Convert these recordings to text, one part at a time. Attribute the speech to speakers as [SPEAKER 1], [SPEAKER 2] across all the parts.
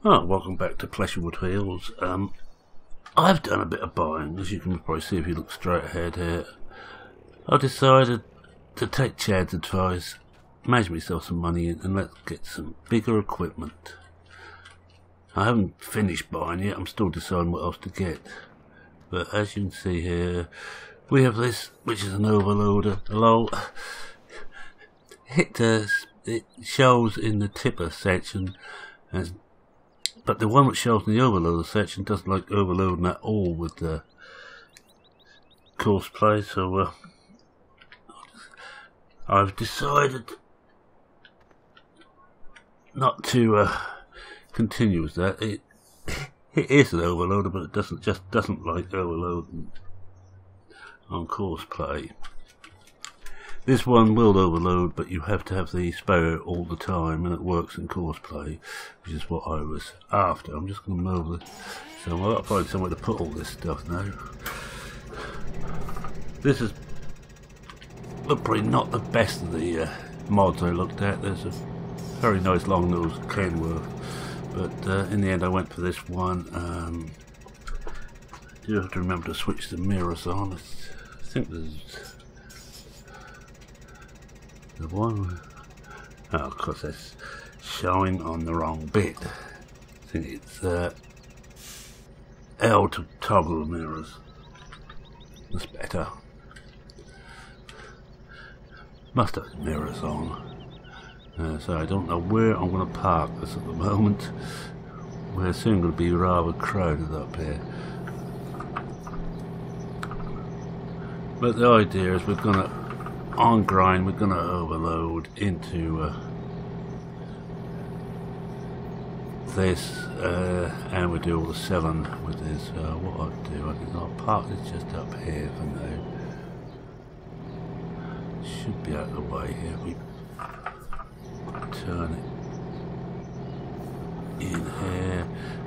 [SPEAKER 1] Oh, welcome back to Pleasurewood Hills. I've done a bit of buying, as you can probably see if you look straight ahead here. I decided to take Chad's advice, manage myself some money and let's get some bigger equipment. I haven't finished buying yet, I'm still deciding what else to get. But as you can see here, we have this, which is an overloader. It shows in the tipper section as, but the one which shows in the overloader section doesn't like overloading at all with the course play, so I've decided not to continue with that. It is an overloader, but it doesn't like overloading on course play. This one will overload, but you have to have the spare all the time, and it works in course play, which is what I was after. I'm just going to move it. So I've got to find somewhere to put all this stuff now. This is probably not the best of the mods I looked at. There's a very nice long-nosed Kenworth, but in the end I went for this one. You have to remember to switch the mirrors on. I think there's the one, of course that's showing on the wrong bit. I think it's L to toggle the mirrors. That's better. Must have mirrors on. So I don't know where I'm going to park this at the moment. We're soon going to be rather crowded up here. But the idea is we're going to, on grind, we're going to overload into this, and we'll do all the 7 with this. What I'll do, I think I'll park this just up here for now. Should be out of the way here. We turn it in here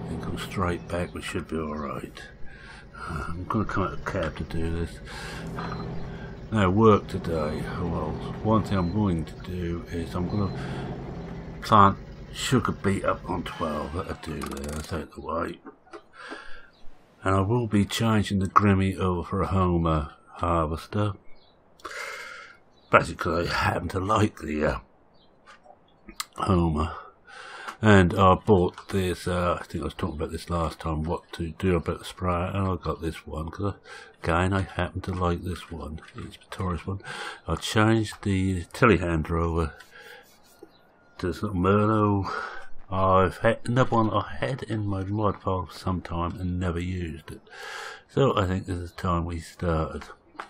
[SPEAKER 1] and go straight back. We should be alright. I'm going to come out of the cab to do this. Now, work today. Well, one thing I'm going to do is I'm going to plant sugar beet up on 12. That'll do there. That's out the way. And I will be changing the Grimmy over for a Homer harvester. Basically, I happen to like the Homer. And I bought this, I think I was talking about this last time, what to do about the sprayer, and I got this one, because again, I happen to like this one, it's the Taurus one. I changed the telehandler over to this little Merlot. I've had another one I had in my mod file for some time and never used it. So I think this is time we started. I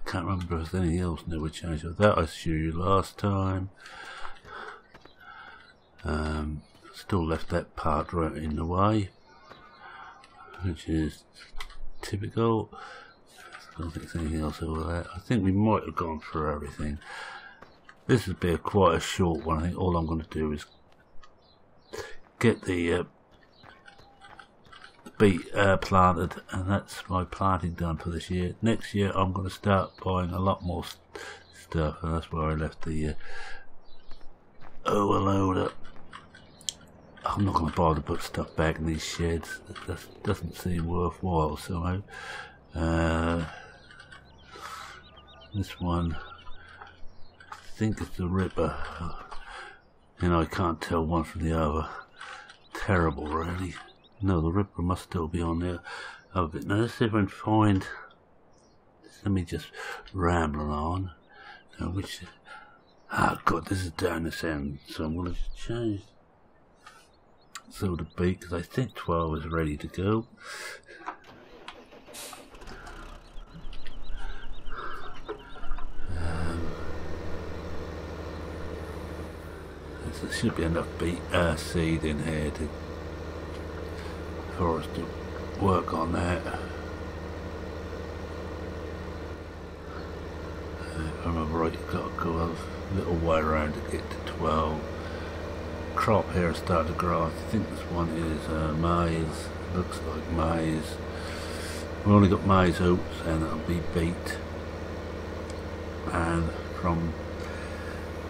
[SPEAKER 1] can't remember if there's anything else never changed. That I showed you last time. Still left that part right in the way, which is typical. I don't think there's anything else over that. I think we might have gone through everything. This would be quite a short one. I think all I'm going to do is get the beet planted, and that's my planting done for this year. Next year I'm going to start buying a lot more stuff, and that's where I left the overloader. I'm not going to bother to put stuff back in these sheds. That doesn't seem worthwhile somehow. This one, I think it's the Ripper. You know, I can't tell one from the other. Terrible, really. No, the Ripper must still be on there. Oh, but now let's see if I can find. Let me just ramble on. Now, which? Ah, God, this is down this end, so I'm going to change. So the beet, because I think 12 is ready to go. There should be enough beet seed in here for us to work on that. If I remember right, you've got to go a little way around to get to 12. Crop here is starting to grow. I think this one is maize. Looks like maize. We've only got maize oats, and it'll be beet. And from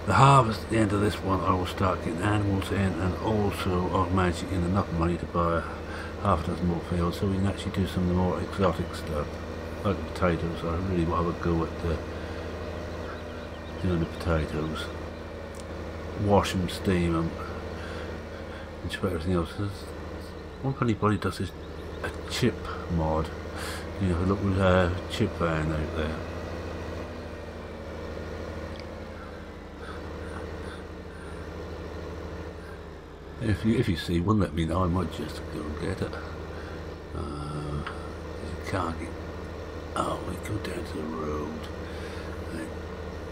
[SPEAKER 1] The harvest at the end of this one, I will start getting animals in, and also I've managed to get enough money to buy half a dozen more fields so we can actually do some of the more exotic stuff, like the potatoes. I really want to go at doing the potatoes, wash them, steam them, and just everything else. One funny body does is a chip mod. You know, look with a chip van out there. If you see one, let me know. I might just go and get it. You can't get. Oh, we go down to the road. And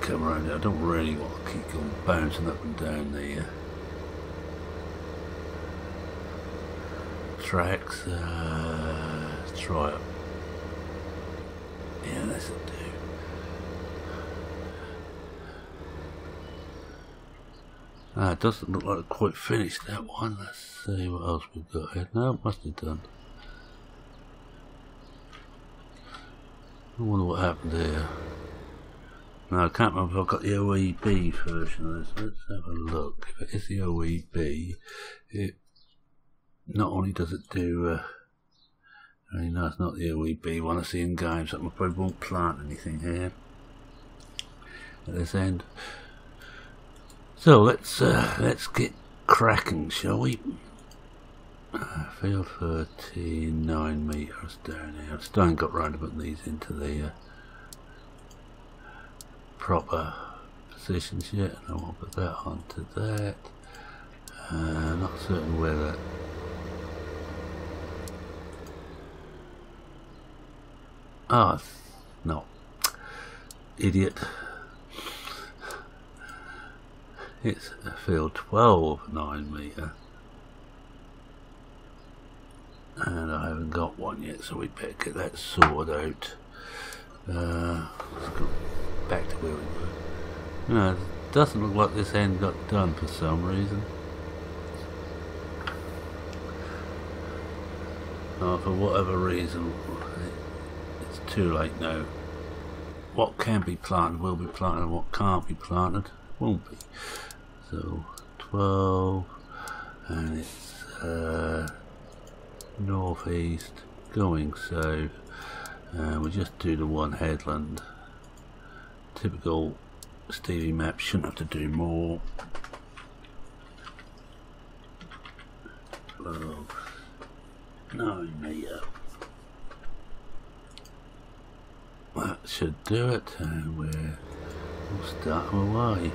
[SPEAKER 1] come around there. I don't really want to keep going bouncing up and down there. Tracks. Try it. Yeah, that's it. It doesn't look like it's quite finished, that one. Let's see what else we've got here. No, it must have done. I wonder what happened here. No, I can't remember if I've got the OEB version of this. Let's have a look. If it is the OEB, it not only does it do... no, it's not the OEB one I see in games. I probably won't plant anything here at this end. So let's get cracking, shall we? Field 39 metres down here. I still haven't got round to putting these into the proper positions yet, and I want to put that onto that. Not certain where that. Ah, no, idiot. It's a field 12 9 metre, and I haven't got one yet, so we better get that sorted out. Let's go back to where we were. No, it doesn't look like this end got done for some reason. For whatever reason, it's too late now. What can be planted will be planted, and what can't be planted won't be. So 12, and it's northeast going south, and we just do the one headland. Typical Stevie map, shouldn't have to do more. 12, 9 metre. That should do it, and we'll start away.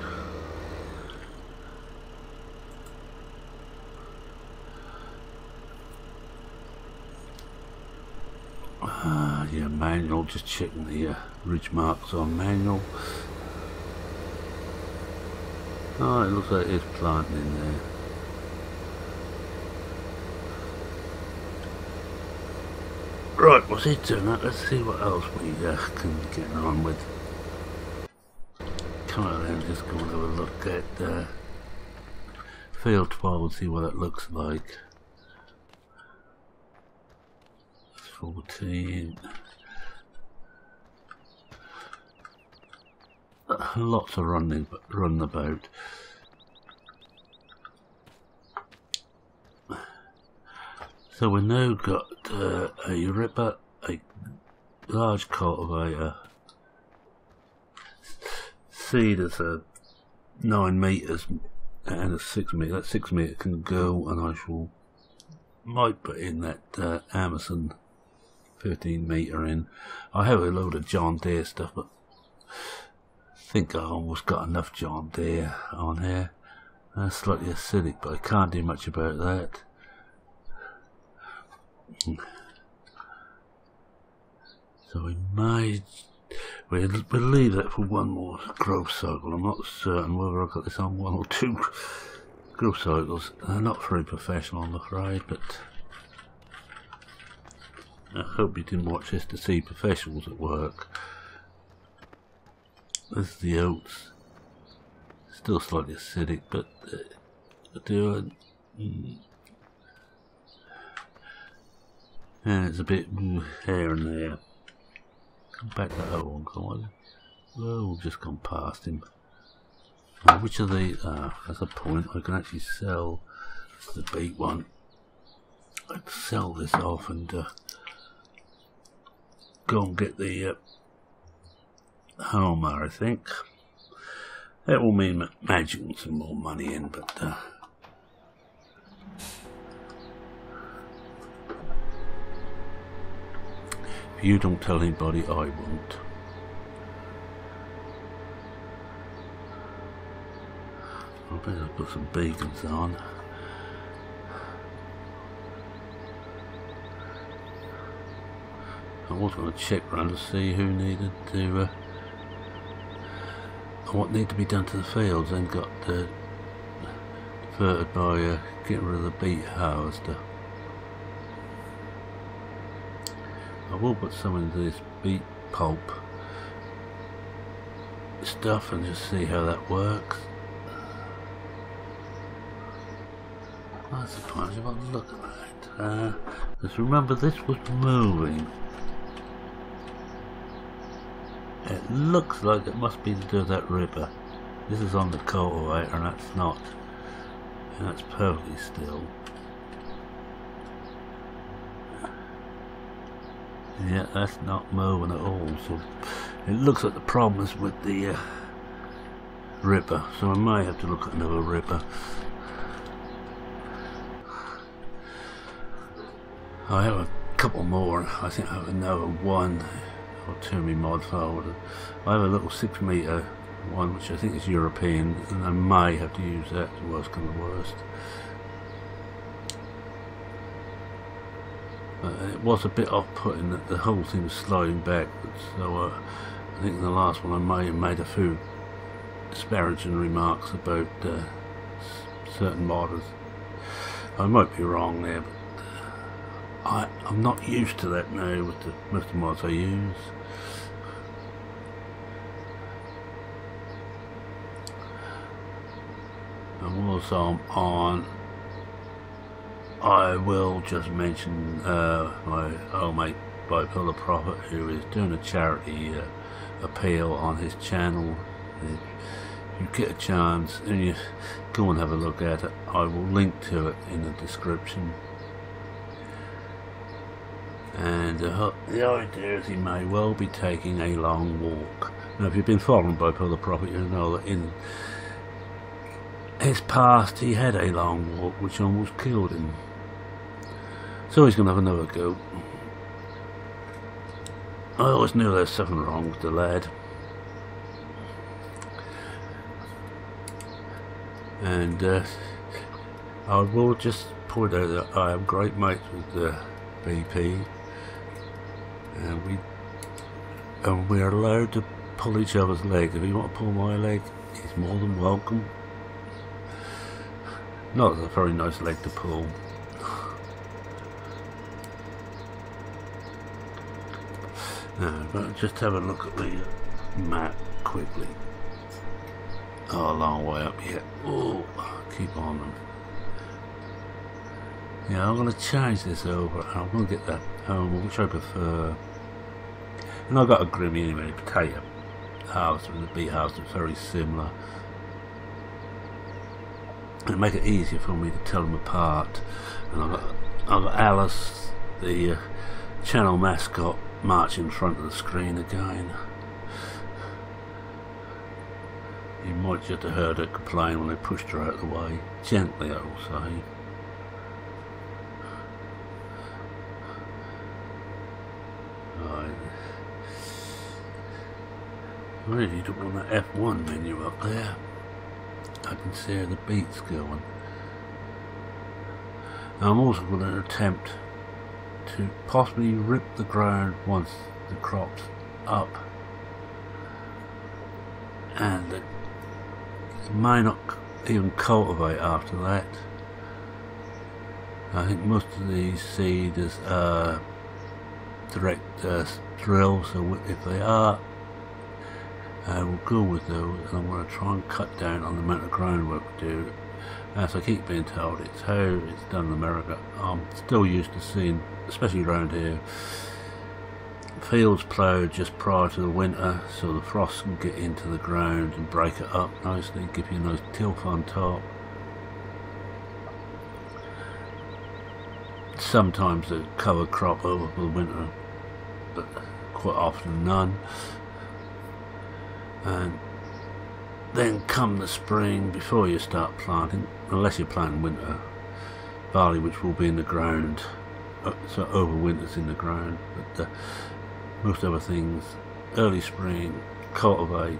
[SPEAKER 1] Yeah, manual, just checking the ridge marks on manual. Oh, it looks like it's planting in there. Right, what's it doing that? Let's see what else we can get on with. Come on then, just go and have a look at field 12 and see what it looks like. 14. Lots of running about. So we've now got a ripper, a large cultivator, seed is a 9 metres and a 6 metre. That 6 metre can go, and I might put in that Amazon 15 metre in. I have a load of John Deere stuff, but I think I almost got enough John Deere on here. That's slightly acidic, but I can't do much about that. So we'll leave that for one more growth cycle. I'm not certain whether I've got this on 1 or 2 growth cycles. They're not very professional, I'm afraid, but I hope you didn't watch this to see professionals at work. This is the oats. Still slightly acidic, but and it's a bit here and there. Come back to that one, come on. Oh, we've just gone past him. Which of the... that's a point. I can actually sell the beat one. I can sell this off and go and get the Homer, I think. That will mean magic some more money in, but if you don't tell anybody, I won't. I better put some beacons on. I was going to check around to see who needed to, what needed to be done to the fields, and got diverted by getting rid of the beet harvester. I will put some into this beet pulp stuff and just see how that works. I suppose if I look at it, just remember this was moving. It looks like it must be to do with that ripper. This is on the cultivator and that's not. And that's perfectly still. Yeah, that's not moving at all. So it looks like the problem is with the ripper. So I may have to look at another ripper. I have a couple more. I think I have another one or two in my mod folder. I have a little 6 metre one which I think is European, and I may have to use that to worst come to worst. It was a bit off-putting that the whole thing was sliding backwards, so I think in the last one I may have made a few disparaging remarks about certain modders. I might be wrong there, but I'm not used to that now with the most of the mods I use. And whilst I'm on, I will just mention my old mate Bipolar Prophet, who is doing a charity appeal on his channel. If you get a chance and you go and have a look at it, I will link to it in the description. And the idea is he may well be taking a long walk. Now if you've been following Bipolar Prophet, you'll know that in his past he had a long walk which almost killed him. So he's going to have another go. I always knew there was something wrong with the lad. And I will just point out that I am great mates with the BP. And we are allowed to pull each other's legs. If you want to pull my leg, he's more than welcome. Not a very nice leg to pull. No, but just have a look at the map quickly. Oh, a long way up yet. Oh, keep on them. Yeah, I'm going to change this over. I'm going to get that home, which I prefer. And I've got a Grimmy anyway, potato house and the beet house is very similar. And make it easier for me to tell them apart. And I've got Alice, the channel mascot, march in front of the screen again. You might just have heard her complain when they pushed her out of the way. Gently, I will say. Right. Really don't want that F1 menu up there. I can see how the beat's going. Now I'm also going to attempt to possibly rip the ground once the crop's up, and it may not even cultivate after that. I think most of these seed is direct drill, so if they are, we'll go with those, and I'm going to try and cut down on the amount of groundwork we do. As I keep being told, it's how it's done in America. I'm still used to seeing, especially around here, fields ploughed just prior to the winter, so the frost can get into the ground and break it up nicely, give you a nice tilth on top. Sometimes a cover crop over for the winter, but quite often none. And then come the spring, before you start planting, unless you're planting winter barley, which will be in the ground, so overwinters in the ground, but most other things, early spring, cultivate,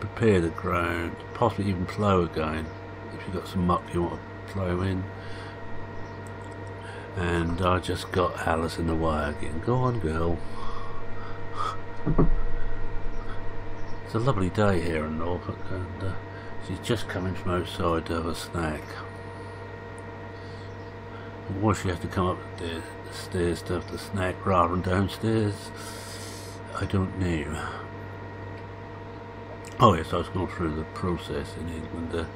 [SPEAKER 1] prepare the ground, possibly even plough again if you've got some muck you want to plough in. And I just got Alice in the way again. Go on, girl. It's a lovely day here in Norfolk, and she's just coming from outside to have a snack. Why she has to come up the stairs to have the snack rather than downstairs, I don't know. Oh yes, I was going through the process in England.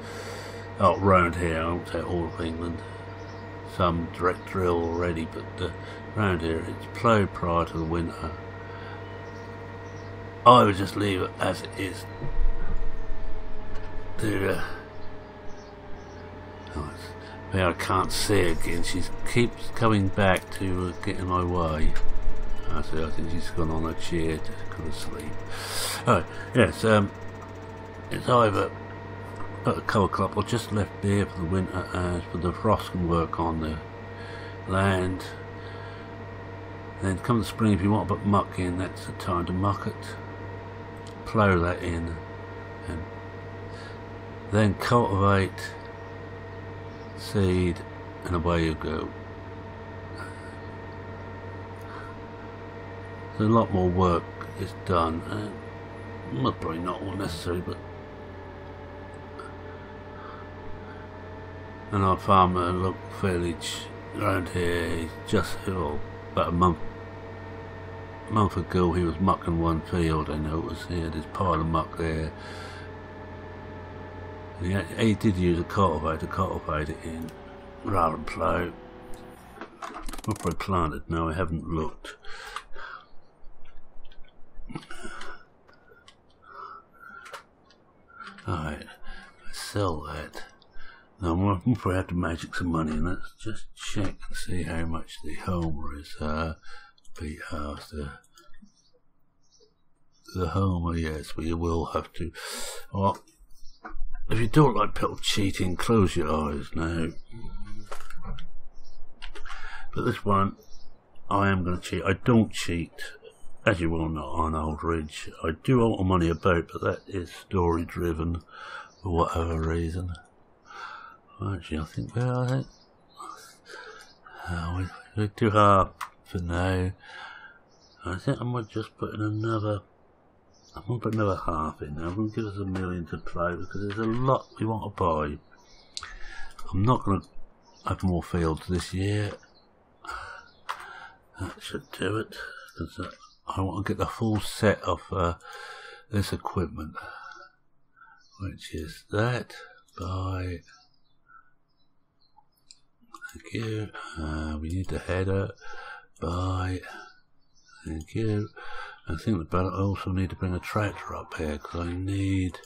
[SPEAKER 1] Round here, I won't say all of England. Some direct drill already, but round here it's ploughed prior to the winter. I would just leave it as it is. I can't see again. She keeps coming back to get in my way. I think she's gone on a chair to go to sleep. Oh yes, it's either a cover crop or just left there for the winter, as for the frost can work on the land. Then come the spring, if you want to put muck in, that's the time to muck it. Plough that in, and then cultivate, seed, and away you go. So a lot more work is done, and well, probably not all necessary, but and our farmer, local village around here, he's just about a month ago he was mucking one field. I noticed he had his pile of muck there. He did use a cultivator to cultivate it in rather than plough. What have I planted? No, I haven't looked. Alright, let's sell that. Now we'll probably have to magic some money, and let's just check and see how much the Homer is. Be asked the Homer, yes, we will have to. Well, if you don't like people cheating, close your eyes now. But this one, I am going to cheat. I don't cheat, as you will not on Old Ridge. I do a lot of money about, but that is story driven for whatever reason. Actually, I think we do half for now. I think I might just put in another. I'm going to put another half in now. I'm going to give us $1 million to play because there's a lot we want to buy. I'm not going to have more fields this year. That should do it. Because I want to get the full set of this equipment, which is that. Buy. Thank you. We need the header. Buy. Thank you. I think I also need to bring a tractor up here because I need.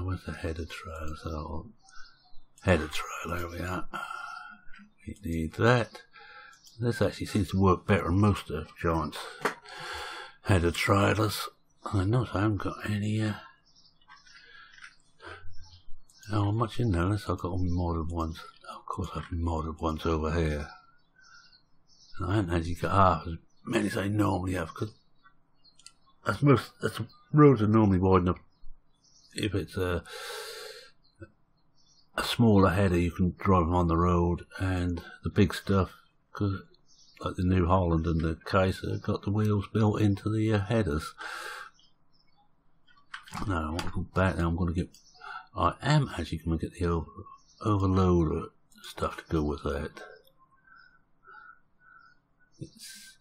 [SPEAKER 1] Where's the header trailer? So, header trailer, there we are. We need that. This actually seems to work better than most of Giant's header trailers. I notice I haven't got any. How much in there? Unless I've got all my modded ones. Of course, I've been modded ones over here. And I haven't actually got half as many as I normally have, because that's roads are normally wide enough. If it's a smaller header, you can drive them on the road, and the big stuff, because like the New Holland and the Case, have got the wheels built into the headers. Now I want to go back now. I am actually going to get the overloader stuff to go with that. It's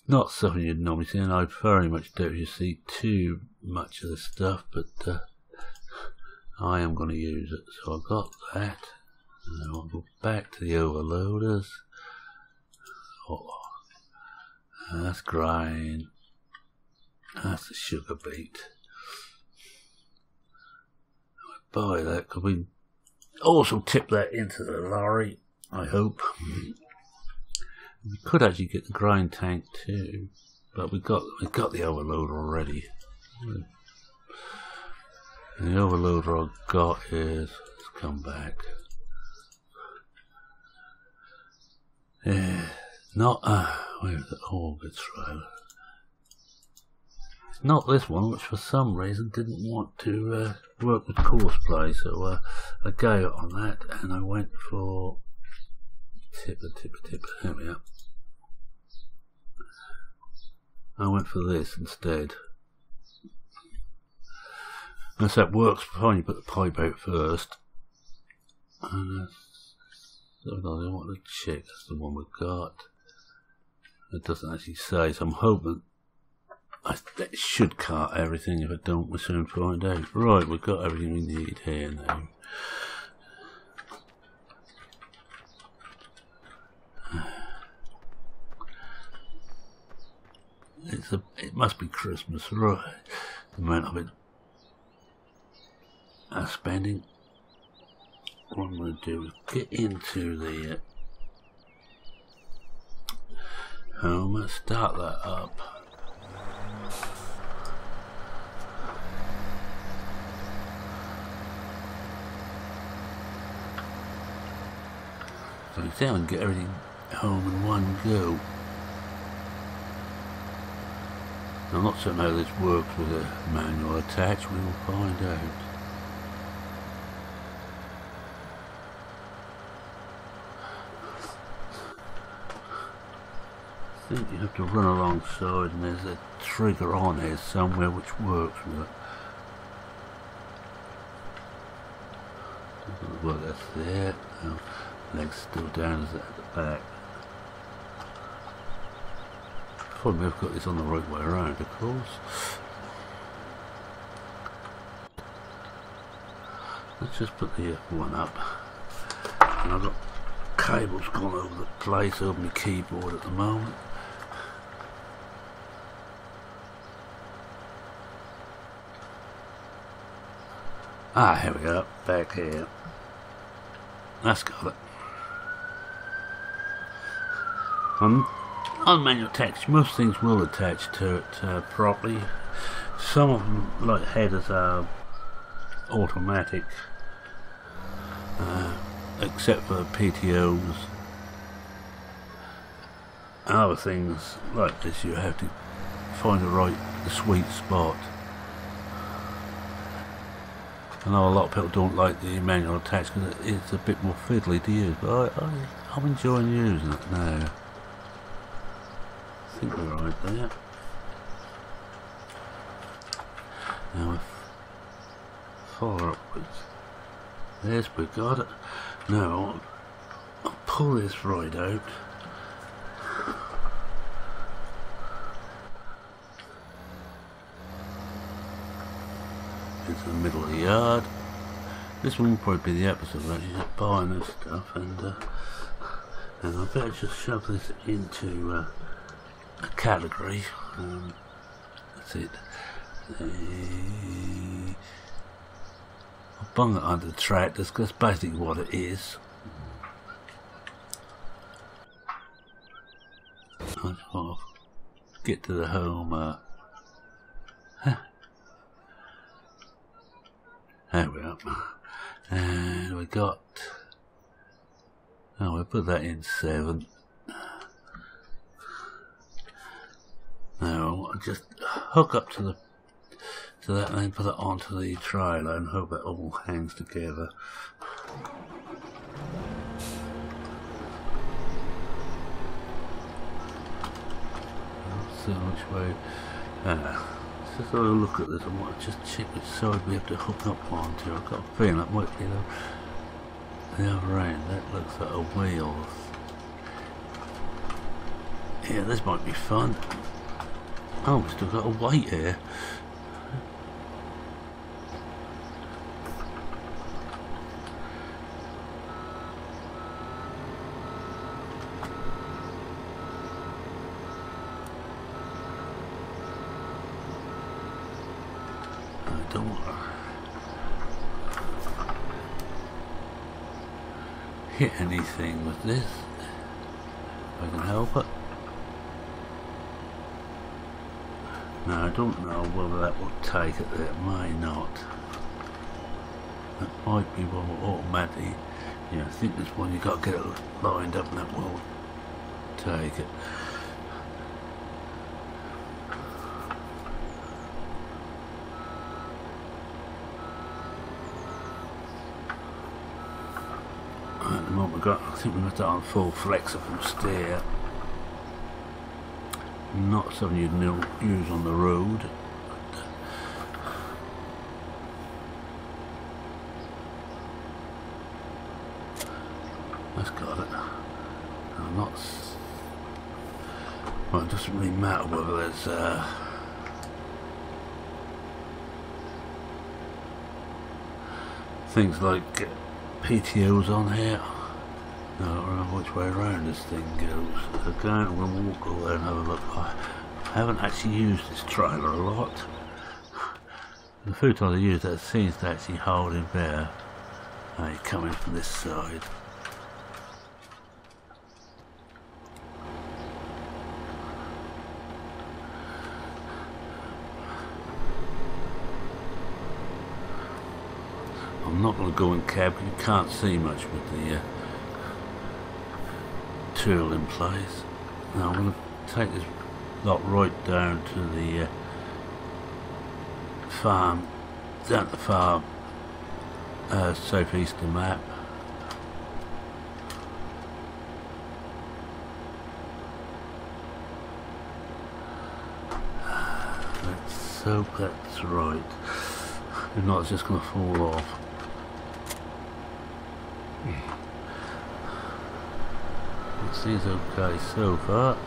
[SPEAKER 1] not something you'd normally see, and I very much doubt you see too much of the stuff, but I am going to use it. So I've got that. And I want to go back to the overloaders. That's grain. That's the sugar beet. Buy that, because we also tip that into the lorry, I hope. We could actually get the grain tank too, but we got the overloader already. And the overloader I've got is, let's come back. Yeah, not where's the Auger trailer? It's not this one, which for some reason didn't want to work with courseplay, so I gave it on that, and I went for tipper. Here we are. I went for this instead. Unless that works fine, you put the pipe out first. And I want to check, that's the one we've got. It doesn't actually say, so I'm hoping it should cut everything. If it don't, we'll soon find out. Right, we've got everything we need here now. It must be Christmas, right? The amount of it I'm spending. What I'm going to do is get into the home and start that up. So I can get everything home in one go. I'm not certain how this works with a manual attach, we will find out. I think you have to run alongside and there's a trigger on here somewhere which works with it. Well, that's there. No, leg's still down as at the back. Probably I've got this on the right way around, of course. Let's just put the one up. And I've got cables gone over the place over my keyboard at the moment. Ah, here we go, back here. That's got it. On manual attach, most things will attach to it properly. Some of them, like headers, are automatic, except for PTOs. Other things like this, you have to find the sweet spot. I know a lot of people don't like the manual attach because it's a bit more fiddly to use, but I'm enjoying using it now. I think we're right there. Now we follow upwards. Yes, we got it. Now I'll pull this right out. Into the middle of the yard. This one will probably be the episode of actually just buying this stuff, and I better just shove this into a category. That's it. I'll bung it under the tractors because that's basically what it is. I just want to get to the home. There we are. And we got. Oh, we put that in 7. Now I'll just hook up to that and then put it onto the trailer and hope it all hangs together. So which way? Let's just have a look at this. I want to just check which side we have to hook up onto. I've got a feeling that might be the other end. That looks like a wheel. Yeah, this might be fun. Oh, we've still got a weight here. don't hit anything with this, if I can help it. Now I don't know whether that will take it there, it may not. That might be one will automatically, yeah, I think this one you got to get it lined up and that will take it. At the moment I think we've got that on full flexible steer. Not something you'd use on the road. That's got it. I'm not. Well, it doesn't really matter whether there's things like PTOs on here. No, I don't know which way around this thing goes. So I'm going to walk over there and have a look. I haven't actually used this trailer a lot. The foot I use that seems to actually hold him there. He's coming from this side. I'm not going to go in cab, you can't see much with the tool in place. Now I'm going to take this lot right down to the farm, down to the farm southeastern map. Let's hope that's right. If not, it's just going to fall off. It seems okay so far,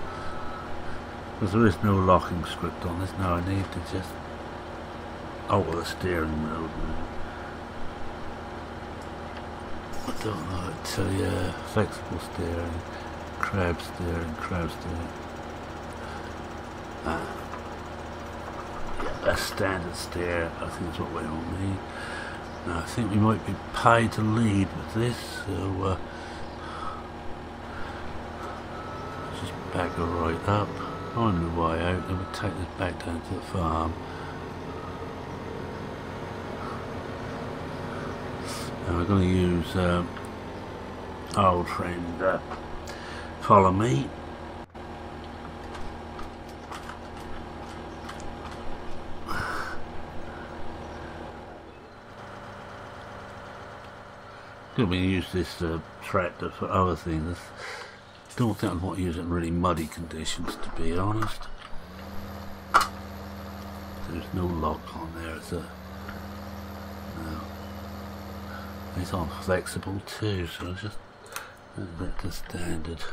[SPEAKER 1] because there is no locking script on this. Now I need to just alter the steering mode. I don't know how to tell you. Flexible steering, crab steering, crab steering. Yeah, that's standard steer. I think that's what we all need. Now I think we might be paid to lead with this, so just back her right up, on the way out, then we'll take this back down to the farm. And we're going to use our old friend Follow Me. I'm going to use this tractor for other things. Don't think I'd want to use it in really muddy conditions, to be honest. There's no lock on there, is there? No. It's on flexible too, so just let the standard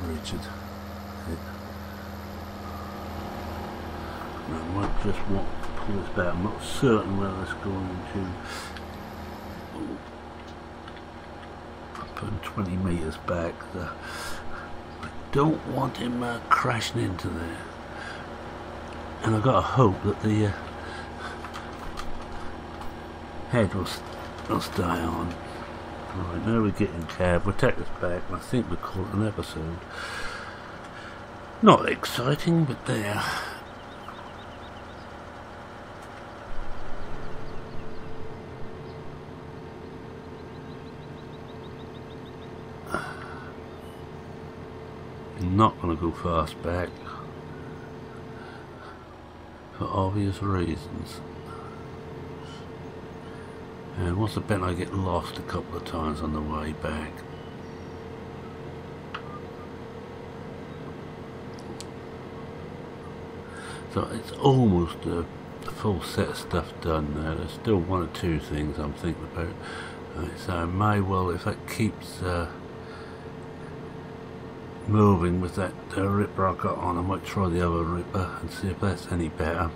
[SPEAKER 1] rigid. I might just want to pull this back. I'm not certain whether it's going to put 20 metres back. I don't want him crashing into there, and I've got to hope that the head will stay on. Right, now we're getting cab. We'll take this back, and I think we'll call it an episode. Not exciting, but there. Not going to go fast back for obvious reasons, and what's the bet I get lost a couple of times on the way back. So it's almost a full set of stuff done now. There's still one or two things I'm thinking about, so I may well, if that keeps moving with that ripper I got on, I might try the other ripper and see if that's any better.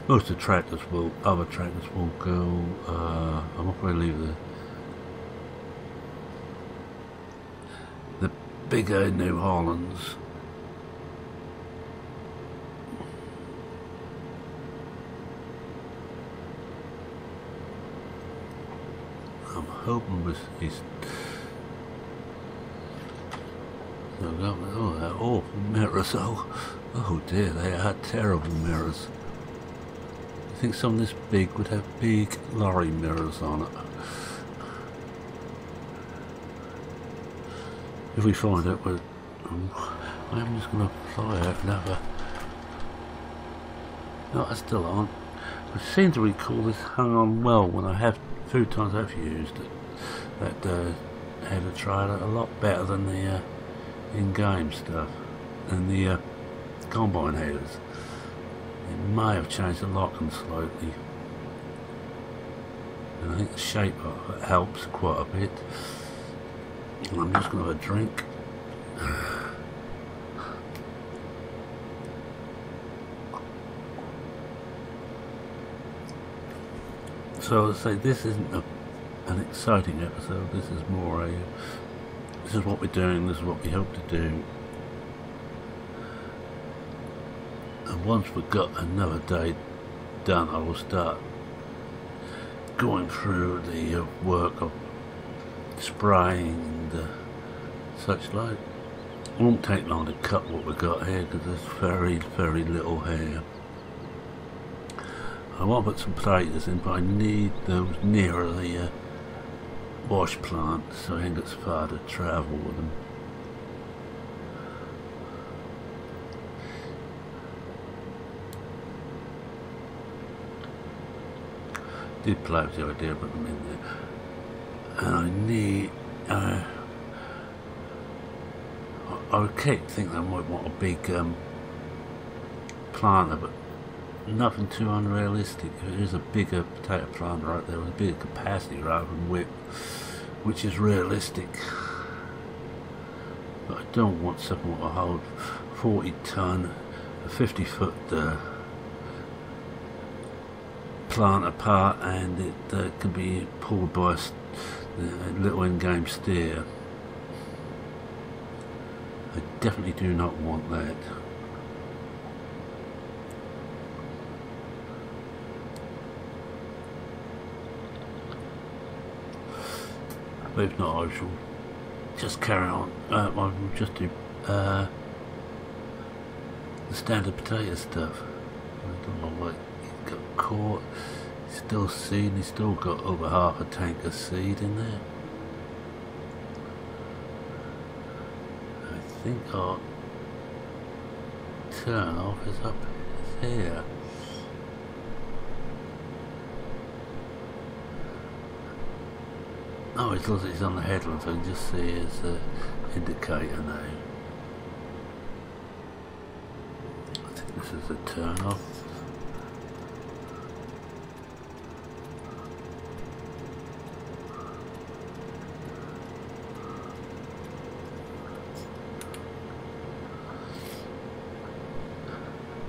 [SPEAKER 1] Most of the tractors will, other tractors will go, I'm not going to leave the bigger New Hollands. I'm hoping with these. Oh, they're awful mirrors. Oh dear, they are terrible mirrors. I think some this big would have big lorry mirrors on it. If we find it, I'm just going to fly out another. No, that's still on. I seem to recall this hung on well when I have, a few times I've used it. That header trailer a lot better than the in-game stuff and the combine headers. It may have changed the locking slightly, and I think the shape of it helps quite a bit. And I'm just going to have a drink. So as I say, this isn't an exciting episode. This is more a this is what we're doing, this is what we hope to do. And once we've got another day done, I will start going through the work of spraying and such like. It won't take long to cut what we've got here because there's very little here. I want to put some potatoes in, but I need those nearer the wash plant so I ain't got so far to travel with them. Did play with the idea of putting them in there. And I need I keep thinking I might want a big planter, but nothing too unrealistic. There is a bigger potato planter right there with a bigger capacity rather than width, which is realistic. But I don't want something that will hold 40 ton, a 50-foot planter part, and it can be pulled by a little in-game steer. I definitely do not want that. But if not, I shall just carry on. I will just do the standard potato stuff. I don't know what he's got caught. He's still seeding. He's still got over half a tank of seed in there. I think our turn off is up here. Oh, it looks like he's on the headland, so I can just see his indicator now. I think this is the turn off.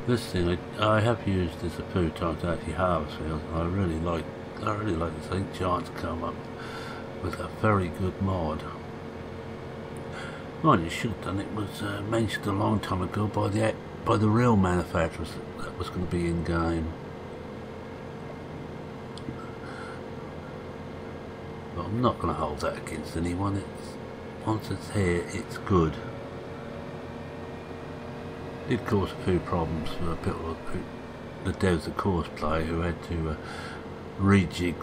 [SPEAKER 1] This thing I have used as a few times to actually harvest fields, and I really like this. I think Giant's come up with a very good mod. Mind you, should have done it. Was mentioned a long time ago by the real manufacturers that was going to be in game. But I'm not going to hold that against anyone. Once it's here, it's good. It did cause a few problems for people, the devs of course play, who had to rejig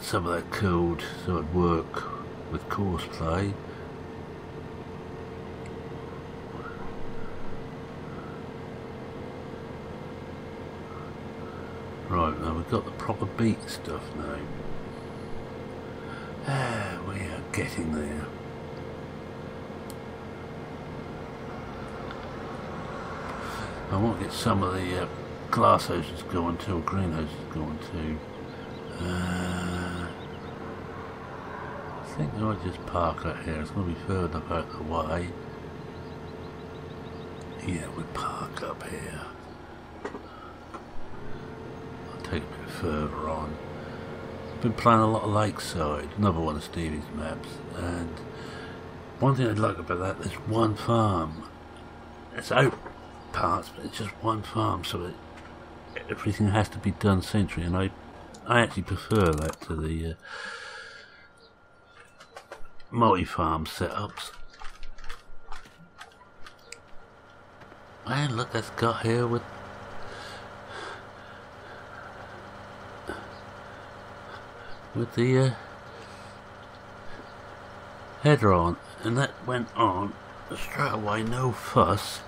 [SPEAKER 1] some of that code so it'd work with course play. Right, now we've got the proper beat stuff now. We are getting there. I want to get some of the glass houses going too, or greenhouses going too. I think I'll just park out here. It's going to be further enough out of the way. Yeah, we park up here. I'll take a bit further on. I've been playing a lot of Lakeside, another one of Stevie's maps, and One thing I'd like about that, there's one farm. It's out parts, but it's just one farm, so everything has to be done centrally, and I actually prefer that to the multi-farm setups. And look, that's got here with the header on, and that went on straight away, no fuss,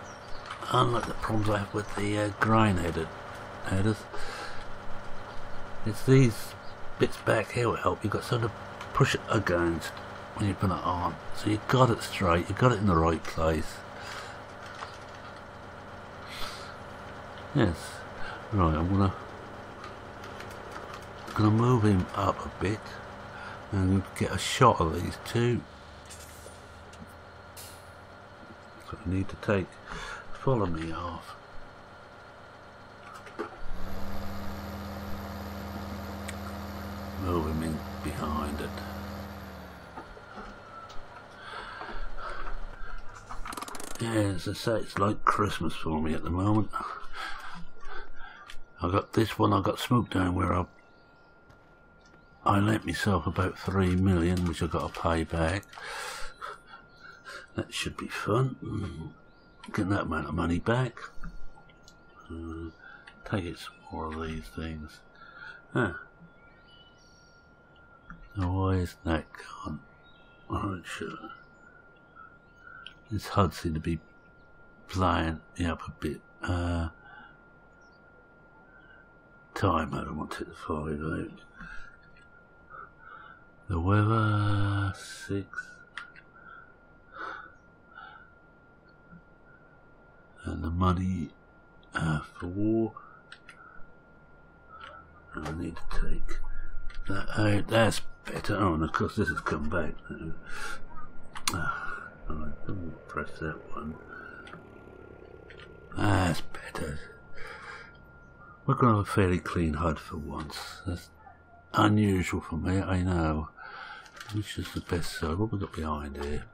[SPEAKER 1] unlike the problems I have with the grind headers. It's these bits back here will help. You've got something to push it against when you put it on, so you got it straight, you got it in the right place. Yes, right, I'm gonna move him up a bit and get a shot of these two. So I need to take, follow me off. Move him in behind it. Yeah, as I say, it's like Christmas for me at the moment. I got this one, I got smoked down where I lent myself about 3 million, which I got to pay back. That should be fun. Getting that amount of money back. Take it some more of these things. Huh. Now why isn't that gone? Alright, sure. This HUD seemed to be playing me up a bit. Time, I don't want it to 5 out. The weather 6. And the money 4. I need to take that out. That's better. Oh, and of course this has come back now. Alright, press that one. That's better. We're going to have a fairly clean HUD for once. That's unusual for me, I know. Which is the best side? What have we got behind here?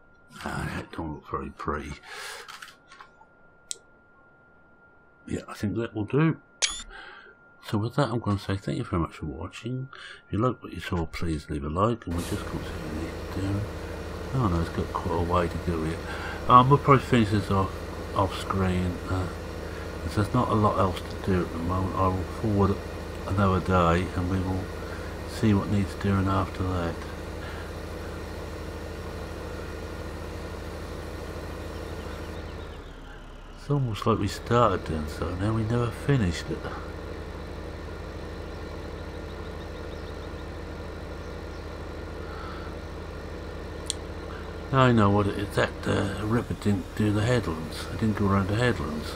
[SPEAKER 1] That don't look very pretty. Yeah, I think that will do. So with that, I'm going to say thank you very much for watching. If you like what you saw, please leave a like, and we'll just continue doing. Oh no, it's got quite a way to go here. We'll probably finish this off screen. There's not a lot else to do at the moment. I will forward it another day, and we will see what needs doing after that. It's almost like we started doing so, now we never finished it. I know what it is. That ripper didn't do the headlands. I didn't go around the headlands.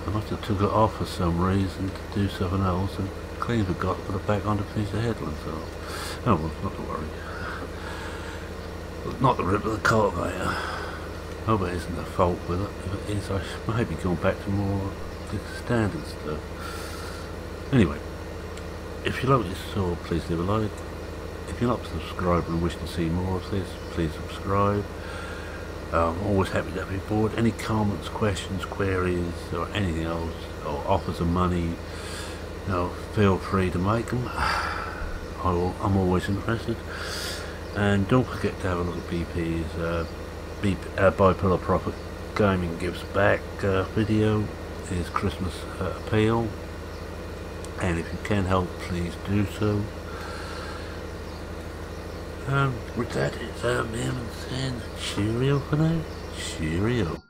[SPEAKER 1] I must have took it off for some reason to do something else, and clean forgot to put it back on to finish the headlands off. Oh well, not to worry. Not the ripper, the cultivator. I hope it isn't a fault with it. If it is, I might be going back to more standard stuff. Anyway, if you like what you saw, please leave a like. If you're not subscribed and wish to see more of this, please subscribe. I'm always happy to have you aboard. Any comments, questions, queries, or anything else, or offers of money, feel free to make them. I'm always interested. And don't forget to have a look at BP's Bipolar Profit Gaming Gives Back video, his Christmas appeal. And if you can help, please do so. With that, it's me and saying cheerio for now. Cheerio.